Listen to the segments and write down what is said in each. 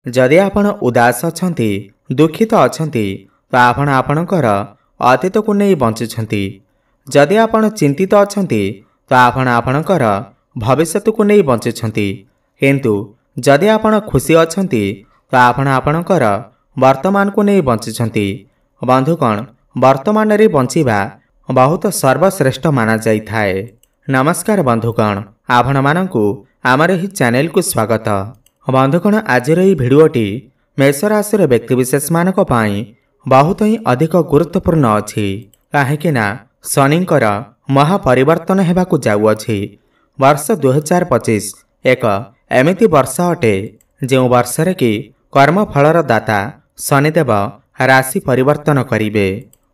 जदि आपण उदास अछंती दुखित अछंती तो आपण आपणकर अतीत को नहीं बंचुछंती। जदि आपण चिंतित अछंती तो आपण आपणकर भविष्य को नहीं बंचुछंती। किंतु जदि आपण खुशी अछंती तो आपण आपणकर वर्तमान को नहीं बंचुछंती। बंधुगण, वर्तमान रे बंचिबा बहुत सर्वश्रेष्ठ माना जाई थाए। नमस्कार बंधुगण, आपण मानकु आमर ही चैनल को स्वागत। बंधुगण, आज भिडियोटी मेष राशि व्यक्तिविशेष मानक पाई बहुत ही अधिक गुरुत्वपूर्ण अच्छी कहीं शनिंकर महापरिवर्तन होगाकू जाऊँगी। वर्ष 2025 एक एमिति वर्ष अटे जो वर्षरे कि कर्मफलर दाता शनिदेव राशि परिवर्तन करिवे।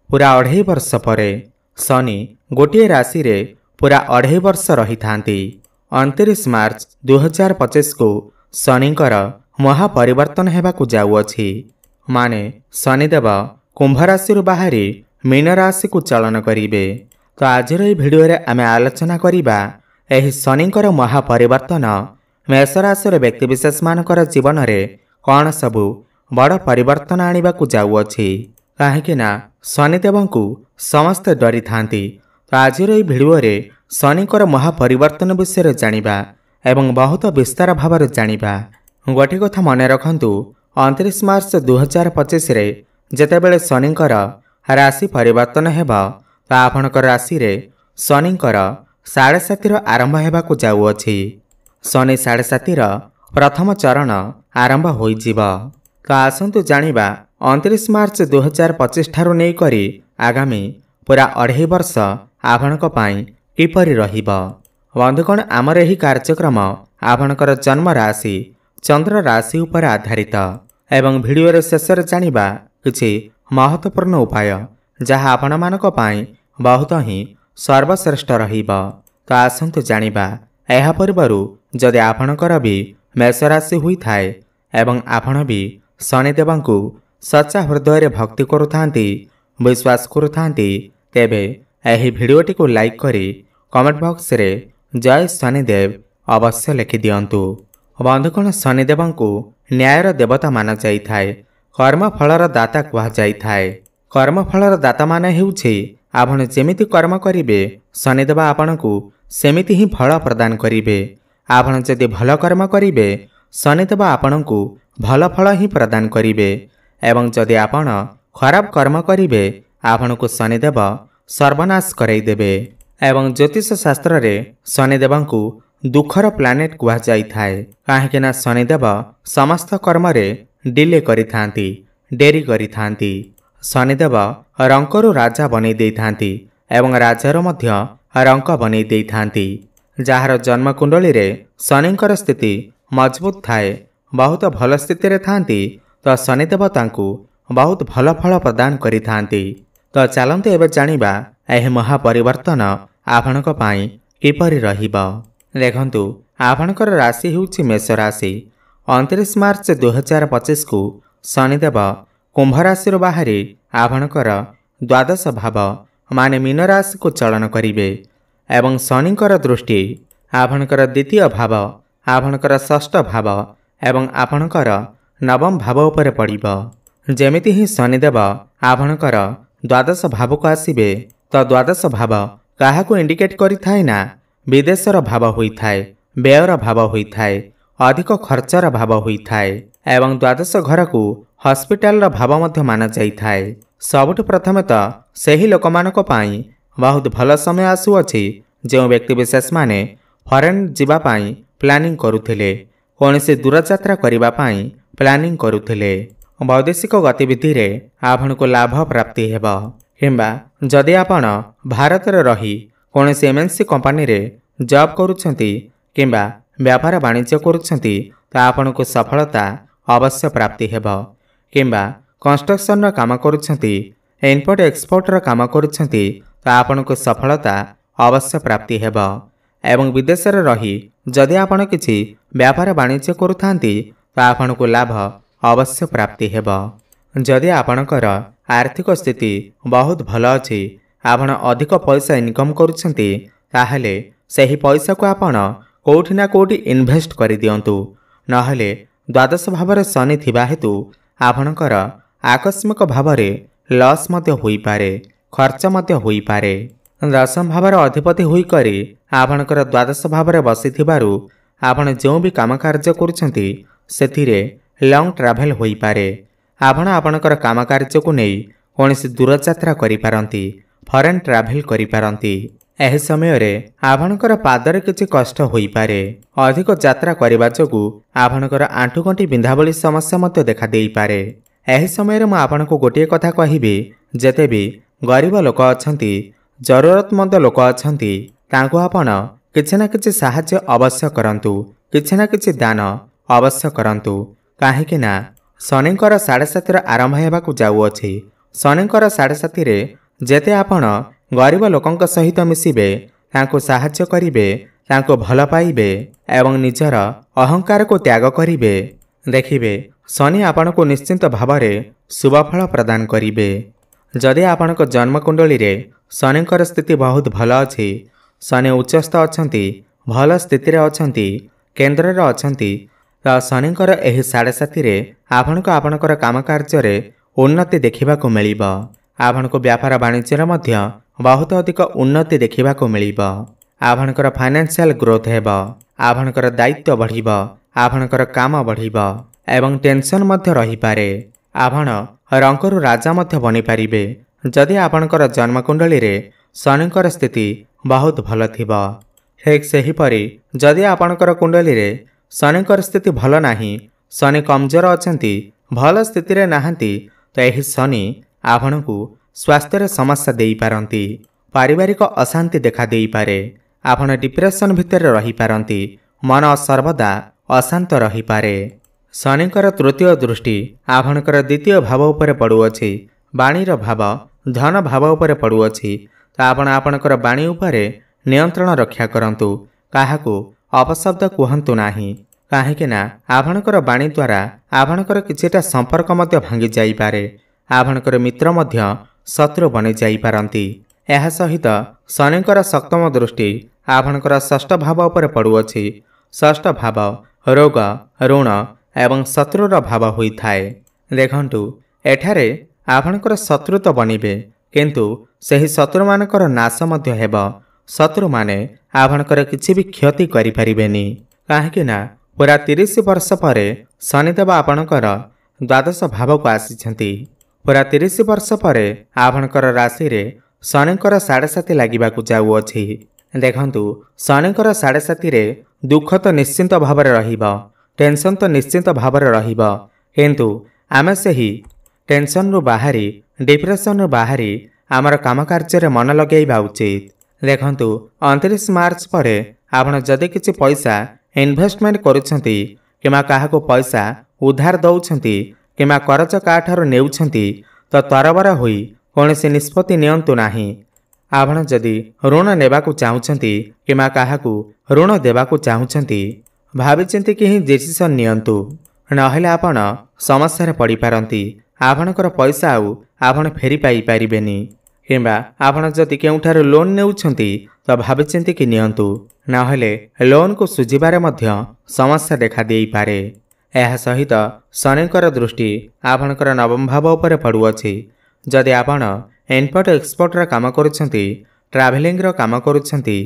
पूरा 2.5 वर्ष परे शनि गोटे राशि रे पूरा 2.5 वर्ष रही थांती। 29 मार्च 2025 को शनिंकर महापरिवर्तन होगाकू जाऊँगी। माने शनिदेव कुंभ राशि बाहरी मीन राशि को चलन करिवे। तो आज भिडियो रे आमे आलोचना करिबा एही शनिंकर महापरिवर्तन मेष राशि व्यक्तिविशेष मानकर जीवन रे कौन सबू बड़ परिवर्तन आनिबाकू जाऊँगी। कहीं शनिदेव को समस्ते डरी थांती। तो आज भिडियो रे शनिकर महापरिवर्तन विषय जानिबा एवं बहुत विस्तार भाव जानिबा। गोटे कथा मन रखंतु, 29 मार्च 2025 रे जेतेबेले शनिंकर राशि परिवर्तन हेबा तो आपणकर राशि रे शनिंकर 7.5 आरंभ हेबाकू जाऊँगी। शनि 7.5 प्रथम चरण आरंभ होइजिबा। तो आसंतु जानिबा 29 मार्च 2025 ठारू नै करी आगामी पूरा 2.5 वर्ष आपणक पाई किपरि रहिबा। बंधुगण, आमर एही कार्यक्रम आपणकर जन्म राशि चंद्र राशि उपर आधारित एवं भिडियो रे शेष रे जानिबा किछि महत्वपूर्ण उपाय जहाँ आपण मानक पाई बहुत ही सर्वश्रेष्ठ रहिबा। तो आसंतु जानिबा एहा पूर्वरु जदि आपणकर भी मेष राशि हुई थाए एवं आपण भी शनिदेव को सच्चा हृदय रे भक्ति करुथांती, विश्वास करुथांती, तेबे एही भिडियोटी को लाइक करी कमेंट बॉक्स रे जय शनिदेव अवश्य लिखि दियंतु। बंधुगण, शनिदेव को न्यायर देवता माना जाई थाए, कर्मफलर दाता कहा जाई थाए। कर्मफलर दाता माने हेउछि आपण जेमिति कर्म करिवे शनिदेव आपणकू सेमिति ही फल प्रदान करिवे। आपण जदि भल कर्म करिवे शनिदेव आपणकू भल फल ही प्रदान करिवे एवं जदि आपण खराब कर्म करिवे आपणकू शनिदेव सर्वनाश कराई देबे। एवं ज्योतिष शास्त्र रे शनिदेव को दुखर प्लानेट कहा जाई थाए। कहीं शनिदेव समस्त कर्म रे डिले करिथांती, डेरी करिथांती। शनिदेव रंकरु राजा बनै देइथांती एवं राजार मध्य रंक बनै देइथांती। जार जन्म कुंडली रे शनिंकर स्थिति मजबूत थाए, बहुत भल स्थिति रे थांती, तो शनिदेव तांकू बहुत भल फल प्रदान करिथांती। तो चलंतु एबे जानिबा एही महापरिवर्तन आपणक पाई किपरि रहिबा। देखंतु, आपणकर राशि हेउछि मेष राशि। 29 मार्च 2025 को शनिदेव कुंभ राशि बाहरी आपणकर द्वादश भाव माने मीन राशि को चलन करिवे एवं शनिकर दृष्टि आपणकर द्वितीय भाव, आपणकर षष्ठ भाव एवं आपणकर नवम भाव उपर पड़िबो। जेमिति ही शनिदेव आपणकर द्वादश भाव को आसिबे तो द्वादश भाव काहाकू इंडिकेट करि थाए ना विदेशर भाव होई थाए, व्ययर भाव होई थाए, अधिक खर्चर भाव होई थाए एवं द्वादश घर को हॉस्पिटल भाव मध्य माना जाई थाए। सबुठ प्रथमे तो सही लोक मानक पाई बहुत भल समय आसुअछि जो व्यक्ति विशेष माने फॉरेन जीवा पाई प्लानिंग करुथिले, कोनोसी दूर यात्रा करिबा पाई प्लानिंग करुथिले, वैदेशिक गतिविधि रे आपनको लाभ प्राप्ति हेबा। किंबा जदि आपण भारत रे रही कोनोसी एमएनसी कंपनी रे जॉब करुछंती किंबा व्यापार वाणिज्य करुछंती तो आपनको सफलता अवश्य प्राप्ति हेबा। किंबा कंस्ट्रक्शन काम करुछंती, इम्पोर्ट एक्सपोर्ट काम करुछंती तो आपनको सफलता अवश्य प्राप्ति हेबा। एवं विदेश रे रही जदि आपण किछि व्यापार वाणिज्य करुथांती तो आपनको लाभ अवश्य प्राप्ति हेबा। जदि आपणकर आर्थिक स्थिति बहुत भल अछि, आपण अधिक पैसा इनकम करुछंती, ताहले सही पैसा को आपण कोठी ना कोठी इन्वेस्ट करि दियंतु, नहले द्वादश भाव शनि थिबा हेतु आपणकर आकस्मिक भाव लॉस मध्य होई पारे, खर्च मध्य होई पारे। दशम भावर अधिपति होईकरी आपणकर द्वादश भाव बसिथिबारु आपण जो भी काम कार्य करुछंती सेथिरे लॉन्ग ट्रैवल होई पारे। आपण आपणकर काम कार्य को नहीं कौनसी दूर यात्रा करि पारंती, फॉरेन ट्रैवल करि पारंती। एही समय रे आपणकर पादरे किछि कष्ट होई पारे। अधिक यात्रा करिबा जोगु आपणकर आंठुगंठी बिंधाबली समस्या मध्य देखा देई पारे। एही समय रे म आपनको गोटिए कथा कहिबी, जेते भी गरीब लोक अछंती, जरूरतमंद लोक अछंती, तांको आपण किछि ना किछि सहाय्य अवश्य करंतु, किछि ना किछि दान अवश्य करंतु। काहेकि ना शनिकर 7.5 आरंभ हेबाकु जाउअछि। शनिकर 7.5 रे जेते आपण गरीब लोकंक सहित मिसिबे, तांको सहाय्य करिबे, तांको भल पाइबे एवं निजर अहंकार को त्याग करिबे, देखिबे शनि आपनको निश्चिंत भावरे शुभफल प्रदान करिबे। जदि आपणक जन्मकुंडली रे शनिकर स्थिति बहुत भल अछि, शनि उच्चस्थ अछंती, भल स्थिति रे अछंती, केंद्र रे अछंती, त शनिकर एही 7.5 रे आपणक आपणकर काम कार्य रे उन्नति देखिबाको मिलिबो। आपणको व्यापार वाणिज्य रे मध्य बहुत अधिक उन्नति देखिबाको मिलिबो। आपणकर फाइनेंशियल ग्रोथ हेबो, आपणकर दायित्व बढ़िबो, आपणकर काम बढ़िबो एवं टेंशन मध्य रही पारे। आपण रंकरु राजा मध्य बनि पारिबे जदि आपणकर जन्मकुंडली रे शनिकर स्थिति बहुत भल थिबो। ठीक सेही परि जदि आपणकर कुंडली रे शनिकर स्थिति भल नाही, शनि कमजोर अछंती, भल स्थिति रे नाहंती, तो एही शनि आपणकु स्वास्थ्य रे समस्या देई पारंती, पारिवारिक अशांति देखा देई पारे, आपण डिप्रेशन भितर रही पारंती, मन सर्वदा अशांत रही पारे। शनिकर तृतीय दृष्टि आपणकर द्वितीय भाव उपरे पड़ुअछि, वाणीर भाव धन भाव उपरे पड़ुअछि। तो आपण आपणकर वाणी उपरे नियंत्रण रक्षा करंतु, काहाकू अपशब्द कहंतु नाही, काहेकि ना आपणकर वाणी द्वारा आपणकर किछिटा संपर्क मध्य भांगी जाई पारे, आपणकर मित्र मध्य शत्रु बनि जाई पारंती। एहा सहित शनिकर सप्तम दृष्टि आपणकर षष्ठ भाव उपरे पड़ुअछि। षष्ठ भाव रोग, ऋण एवं शत्रुर भाव होइथाए। देखंतु एठारे आपणकर शत्रु तो बनिबे, किंतु सही शत्रु मानकर नाश मध्य हेब। शत्रु माने आपणकर किछि भी क्षति करि परिबेनी, काहेकि ना पूरा 30 वर्ष परे शनिदेव आपणकर द्वादश भाव को आसीछंती। पूरा 30 वर्ष परे आपणकर राशि रे शनिकर 7.5 लागिबाकु जाउअछि। देखंतु शनिकर 7.5 रे दुख तो निश्चिंत भावरे रहिबो, टेंशन तो निश्चिंत भावरे रहिबो, किंतु आमे सही टेंशन रु बाहरी, डिप्रेशन रु बाहरी आमर काम कार्य रे मन लगेइबा उचित। देखंतु 29 मार्च परे आपण जदि किछि पैसा इन्वेस्टमेंट करूछंती, किमा काहाको पैसा उधार दउछंती, किमा करज काठारो नेउछंती, तो तरबरा होई कोनोसी निष्पत्ति नियंतु नाही। आपण जदि ऋण नेबाकू चाहुछंती, किमा काहाकू ऋण देबाकू चाहुछंती, भाबिचिंती कि ही डिसिजन नियंतु, नहेले आपण समस्या रे पड़ी पारंती। आपणकर पैसा आउ आपण फेरी पाई पारिबेनी, किंबा आपण जदि केउठारो लोन नेउछंती तो भाबिचिंती कि नियंतु, नहेले लोन को सुझिबारे मध्य समस्या देखा देई पारे। एहा सहित शनिकर दृष्टि आपणकर नवम भाव उपरे पड़ुअछि। जदि आपण इम्पोर्ट एक्सपोर्ट रा काम करूछंती, ट्रैवलिंग रो काम करूछंती,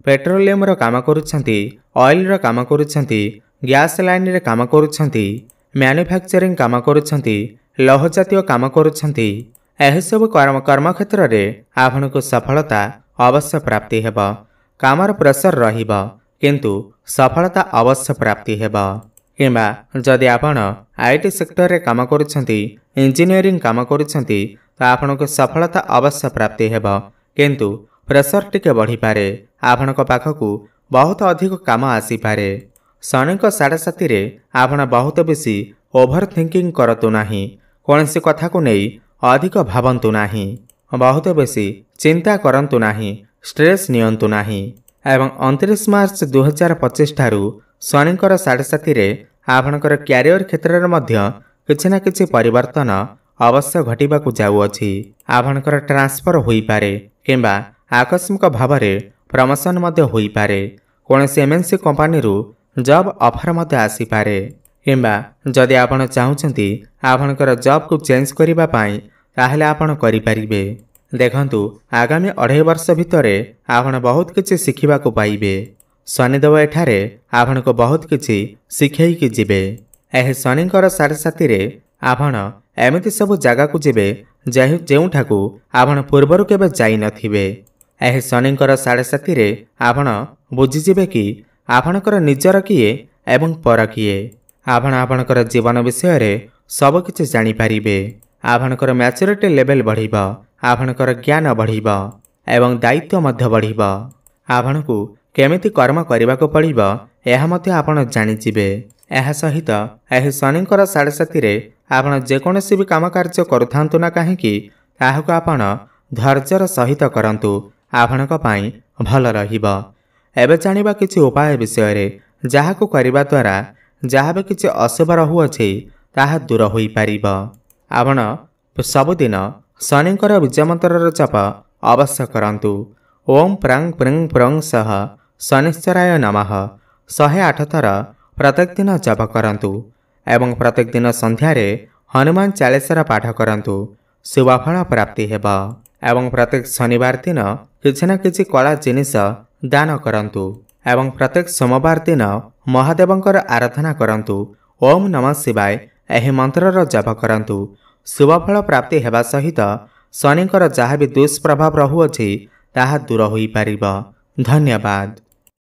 पेट्रोलियम रो काम करूछंती, ऑयल रो काम करूछंती, गैस लाइन रे काम करूछंती, मैन्युफैक्चरिंग काम करूछंती, लौह जातीय काम करूछंती, एही सब कर्म क्षेत्र रे आपनको सफलता अवश्य प्राप्ति हेब। कामर प्रेशर रहिब, किंतु सफलता अवश्य प्राप्ति हेब। किंबा जदि आपण आईटी सेक्टर रे काम करूछंती, इंजीनियरिंग काम करूछंती, तो आपनको सफलता अवश्य प्राप्ति हेब, किंतु प्रेशर टिके बढ़ी पारे, आपनको पाखकू बहुत अधिक काम आसी पारे। शनिक 7.5 रे आपण बहुत बेसी ओभर थिंकिंग करतु नाही, कोनसी कथा को नहीं अधिक भावंतु नाही, बहुत बेसी चिंता करंतु नाही, स्ट्रेस नियंतु नाही। एवं 29 मार्च 2025 ठारू शनिकर 7.5 रे आपणकर क्यारियर क्षेत्र रे मध्य किछि ना किछि परिवर्तन अवश्य घटिबाकू जाउअछि। आपणकर ट्रांसफर होई पारे, किंबा आकस्मिक भावरे प्रमोशन मध्य होई पारे, कोनसी एमएनसी कंपनी रु जॉब ऑफर मध्य आसी पारे। କିମ୍ବା ଯଦି ଆପଣ ଚାହୁଁଛନ୍ତି ଆପଣଙ୍କର ଜବ୍କୁ ଚେଞ୍ଜ କରିବା ପାଇଁ ତାହେଲେ ଆପଣ କରିପାରିବେ। ଦେଖନ୍ତୁ, ଆଗାମୀ 2.5 ବର୍ଷ ଭିତରେ ଆପଣ ବହୁତ କିଛି ଶିଖିବାକୁ ପାଇବେ। ଶନିଦେବ ଏଠାରେ ଆପଣଙ୍କୁ ବହୁତ କିଛି ଶିଖେଇକି ଯିବେ। ଏହି ଶନିଙ୍କର 7.7ରେ ଆପଣ ଏମିତି ସବୁ ଜାଗାକୁ ଯିବେ ଯେଉଁଠାକୁ ଆପଣ ପୂର୍ବରୁ କେବେ ଯାଇନଥିବେ। ଏହି ଶନିଙ୍କର 7.7ରେ ଆପଣ ବୁଝିଯିବେ କି ଆପଣଙ୍କର ନିଜର କିଏ ଏବଂ ପର କିଏ। ଆପଣ ଆପଣଙ୍କର ଜୀବନ ବିଷୟରେ ସବୁକିଛି ଜାଣିପାରିବେ। ଆପଣଙ୍କର ମ୍ୟାଚୁରିଟି ଲେଭେଲ୍ ବଢ଼ିବ, ଆପଣଙ୍କର ଜ୍ଞାନ ବଢ଼ିବ ଏବଂ ଦାୟିତ୍ୱ ମଧ୍ୟ ବଢ଼ିବ। ଆପଣଙ୍କୁ କେମିତି କର୍ମ କରିବାକୁ ପଡ଼ିବ ଏହା ମଧ୍ୟ ଆପଣ ଜାଣିଯିବେ। ଏହା ସହିତ ଏହି ଶନିଙ୍କର 7.7ରେ ଆପଣ ଯେକୌଣସି ବି କାମ କାର୍ଯ୍ୟ କରୁଥାନ୍ତୁ ନା କାହିଁକି ତାହାକୁ ଆପଣ ଧୈର୍ଯ୍ୟର ସହିତ କରନ୍ତୁ, ଆପଣଙ୍କ ପାଇଁ ଭଲ ରହିବ। ଏବେ ଜାଣିବା କିଛି ଉପାୟ ବିଷୟରେ ଯାହାକୁ କରିବା ଦ୍ୱାରା ଯାହା ବି କିଛି ଅଶୁଭ ରହୁଅଛି ତାହା ଦୂର ହୋଇପାରିବ। ଆପଣ ସବୁଦିନ ଶନିଙ୍କର ବୀଜ ମନ୍ତ୍ରର ଜପ ଅବଶ୍ୟ କରନ୍ତୁ। ଓମ୍ ପ୍ରାଂ ପ୍ରିଂ ପ୍ରଂ ସହ ଶନିଶ୍ଚରାୟ ନମଃ 108 ଥର ପ୍ରତ୍ୟେକ ଦିନ ଜପ କରନ୍ତୁ ଏବଂ ପ୍ରତ୍ୟେକ ଦିନ ସନ୍ଧ୍ୟାରେ ହନୁମାନ ଚାଳିଶାର ପାଠ କରନ୍ତୁ। ଶୁଭଫଳ ପ୍ରାପ୍ତି ହେବ ଏବଂ ପ୍ରତ୍ୟେକ ଶନିବାର ଦିନ କିଛି ନା କିଛି କଳା ଜିନିଷ ଦାନ କରନ୍ତୁ ଏବଂ ପ୍ରତ୍ୟେକ ସୋମବାର ଦିନ ମହାଦେବଙ୍କର ଆରାଧନା କରନ୍ତୁ। ଓମ୍ ନମଃ ଶିବାୟ ଏହି ମନ୍ତ୍ରର ଜପ କରନ୍ତୁ। ଶୁଭଫଳ ପ୍ରାପ୍ତି ହେବା ସହିତ ଶନିଙ୍କର ଯାହା ବି ଦୁଷ୍ପ୍ରଭାବ ରହୁଅଛି ତାହା ଦୂର ହୋଇପାରିବ। ଧନ୍ୟବାଦ।